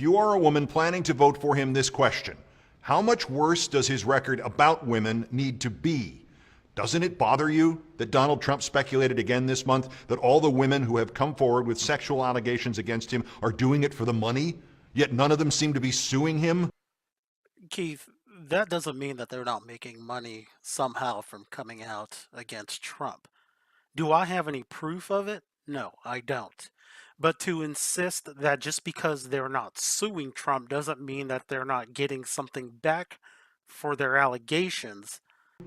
if you are a woman planning to vote for him, this question: how much worse does his record about women need to be? Doesn't it bother you that Donald Trump speculated again this month that all the women who have come forward with sexual allegations against him are doing it for the money, yet none of them seem to be suing him? Keith, that doesn't mean that they're not making money somehow from coming out against Trump. Do I have any proof of it? No, I don't. But to insist that just because they're not suing Trump doesn't mean that they're not getting something back for their allegations.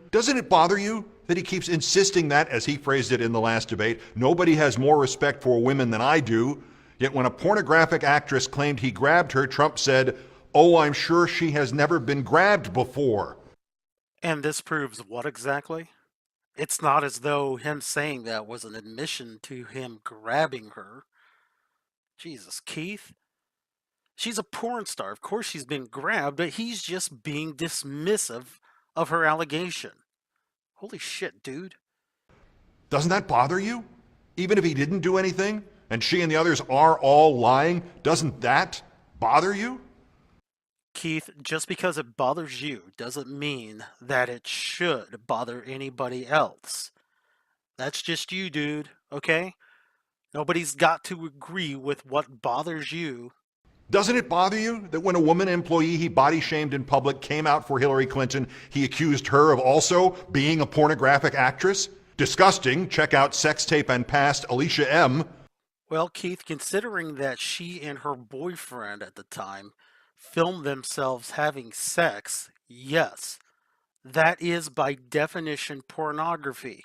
Doesn't it bother you that he keeps insisting that, as he phrased it in the last debate, nobody has more respect for women than I do? Yet when a pornographic actress claimed he grabbed her, Trump said, "Oh, I'm sure she has never been grabbed before." And this proves what exactly? It's not as though him saying that was an admission to him grabbing her. Jesus, Keith. She's a porn star. Of course she's been grabbed, but he's just being dismissive of her allegation. Holy shit, dude. Doesn't that bother you? Even if he didn't do anything, and she and the others are all lying, doesn't that bother you? Keith, just because it bothers you doesn't mean that it should bother anybody else. That's just you, dude, okay? Nobody's got to agree with what bothers you. Doesn't it bother you that when a woman employee he body shamed in public came out for Hillary Clinton, he accused her of also being a pornographic actress? Disgusting. Check out Sex Tape and Past Alicia M. Well, Keith, considering that she and her boyfriend at the time filmed themselves having sex, yes, that is by definition pornography,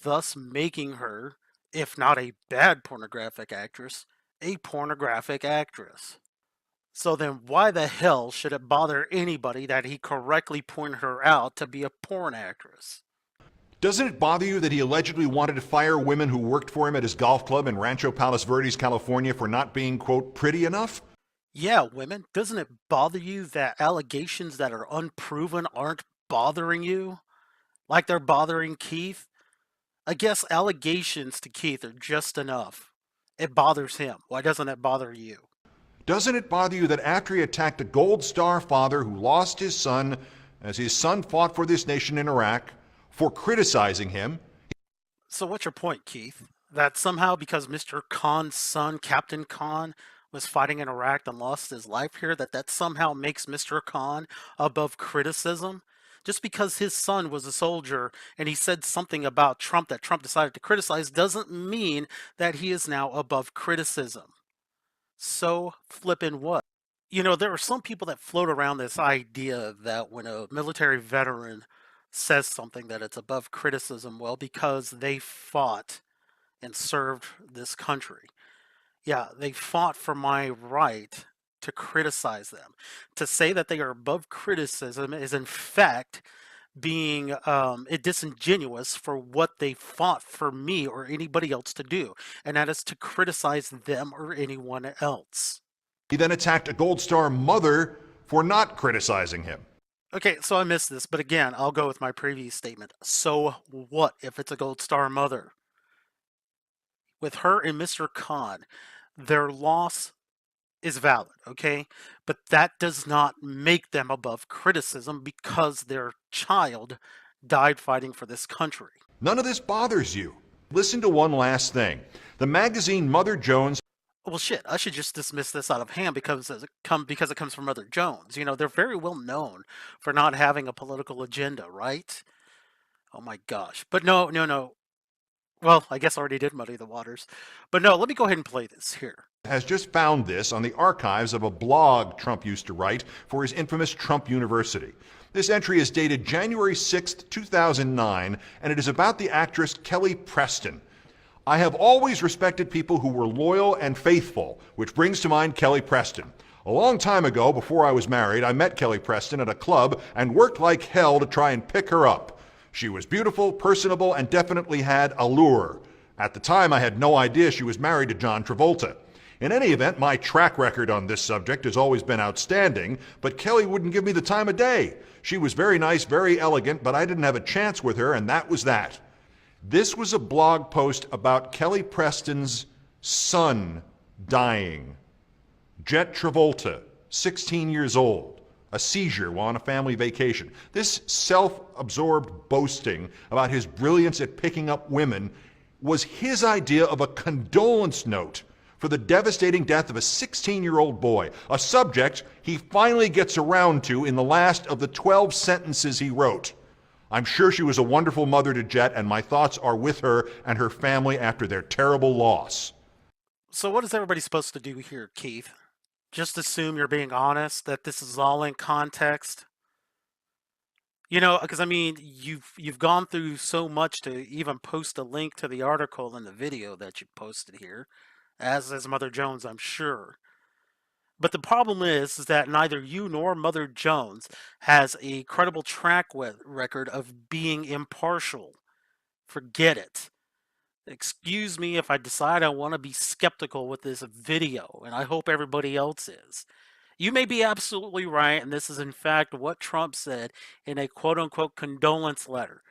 thus making her, if not a bad pornographic actress, a pornographic actress. So then why the hell should it bother anybody that he correctly pointed her out to be a porn actress? Doesn't it bother you that he allegedly wanted to fire women who worked for him at his golf club in Rancho Palos Verdes, California for not being, quote, pretty enough? Yeah, women, doesn't it bother you that allegations that are unproven aren't bothering you? Like they're bothering Keith? I guess allegations to Keith are just enough. It bothers him. Why doesn't it bother you? Doesn't it bother you that after he attacked a Gold Star father who lost his son as his son fought for this nation in Iraq for criticizing him? So what's your point, Keith? That somehow because Mr. Khan's son, Captain Khan, was fighting in Iraq and lost his life here, that somehow makes Mr. Khan above criticism? Just because his son was a soldier and he said something about Trump that Trump decided to criticize doesn't mean that he is now above criticism. So flippin' what? You know, there are some people that float around this idea that when a military veteran says something that it's above criticism, well, because they fought and served this country. Yeah, they fought for my right to criticize them. To say that they are above criticism is in fact being disingenuous for what they fought for me or anybody else to do, and that is to criticize them or anyone else. He then attacked a Gold Star mother for not criticizing him. Okay, so I missed this, but again, I'll go with my previous statement. So what if it's a Gold Star mother? With her and Mr. Khan, their loss is valid, okay? But that does not make them above criticism because their child died fighting for this country. None of this bothers you. Listen to one last thing. The magazine Mother Jones. Well, shit, I should just dismiss this out of hand because it comes from Mother Jones. You know, they're very well known for not having a political agenda, right? Oh my gosh. But no, no, no. Well, I guess I already did muddy the waters. But no, let me go ahead and play this here. Has just found this on the archives of a blog Trump used to write for his infamous Trump University. This entry is dated January 6th, 2009, and it is about the actress Kelly Preston. I have always respected people who were loyal and faithful, which brings to mind Kelly Preston. A long time ago, before I was married, I met Kelly Preston at a club and worked like hell to try and pick her up. She was beautiful, personable, and definitely had allure. At the time, I had no idea she was married to John Travolta. In any event, my track record on this subject has always been outstanding, but Kelly wouldn't give me the time of day. She was very nice, very elegant, but I didn't have a chance with her, and that was that. This was a blog post about Kelly Preston's son dying. Jet Travolta, 16 years old, a seizure while on a family vacation. This self-absorbed boasting about his brilliance at picking up women was his idea of a condolence note for the devastating death of a 16-year-old boy, a subject he finally gets around to in the last of the 12 sentences he wrote. I'm sure she was a wonderful mother to Jet, and my thoughts are with her and her family after their terrible loss. So what is everybody supposed to do here, Keith? Just assume you're being honest, that this is all in context? Because I mean, you've gone through so much to even post a link to the article and the video that you posted here, as is Mother Jones, I'm sure. But the problem is that neither you nor Mother Jones has a credible record of being impartial. Forget it. Excuse me if I decide I want to be skeptical with this video, and I hope everybody else is. You may be absolutely right, and this is in fact what Trump said in a quote unquote condolence letter.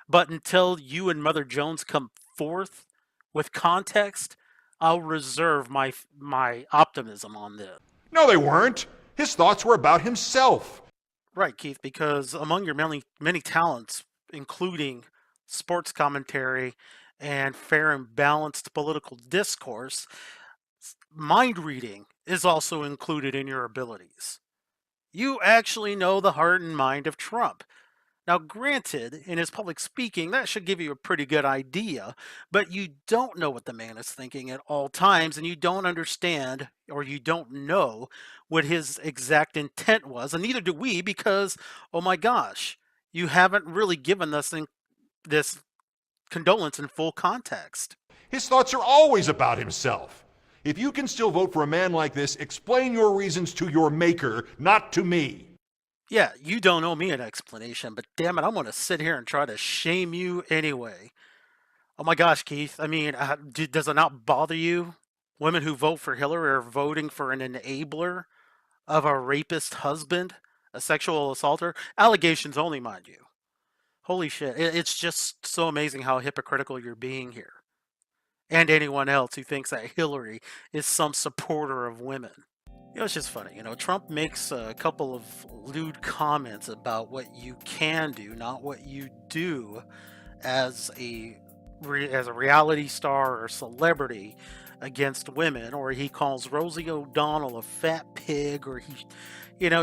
But until you and Mother Jones come forth with context, I'll reserve my optimism on this. No, they weren't. His thoughts were about himself. Right, Keith, because among your many talents, including sports commentary and fair and balanced political discourse, mind reading is also included in your abilities. You actually know the heart and mind of Trump. Now, granted, in his public speaking, that should give you a pretty good idea, but you don't know what the man is thinking at all times, and you don't understand or you don't know what his exact intent was, and neither do we because, oh my gosh, you haven't really given us this condolence in full context. His thoughts are always about himself. If you can still vote for a man like this, explain your reasons to your maker, not to me. Yeah, you don't owe me an explanation, but damn it, I'm going to sit here and try to shame you anyway. Oh my gosh, Keith. I mean, does it not bother you? Women who vote for Hillary are voting for an enabler of a rapist husband, a sexual assaulter. Allegations only, mind you. Holy shit. It's just so amazing how hypocritical you're being here. And anyone else who thinks that Hillary is some supporter of women. It's just funny. Trump makes a couple of lewd comments about what you can do, not what you do as a reality star or celebrity against women, or he calls Rosie O'Donnell a fat pig, or he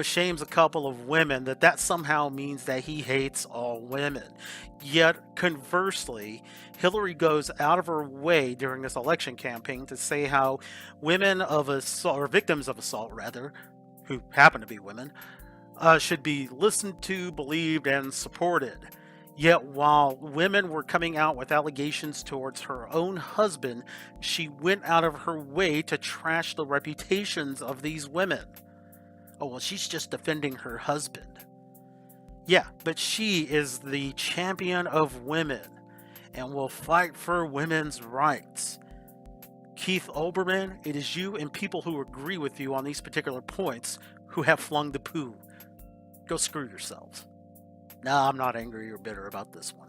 shames a couple of women, that somehow means that he hates all women. Yet conversely, Hillary goes out of her way during this election campaign to say how women of assault, or victims of assault rather, who happen to be women, should be listened to, believed, and supported. Yet while women were coming out with allegations towards her own husband, she went out of her way to trash the reputations of these women. Oh, well, she's just defending her husband. Yeah, but she is the champion of women and will fight for women's rights. Keith Olbermann, it is you and people who agree with you on these particular points who have flung the poo. Go screw yourselves. No, I'm not angry or bitter about this one.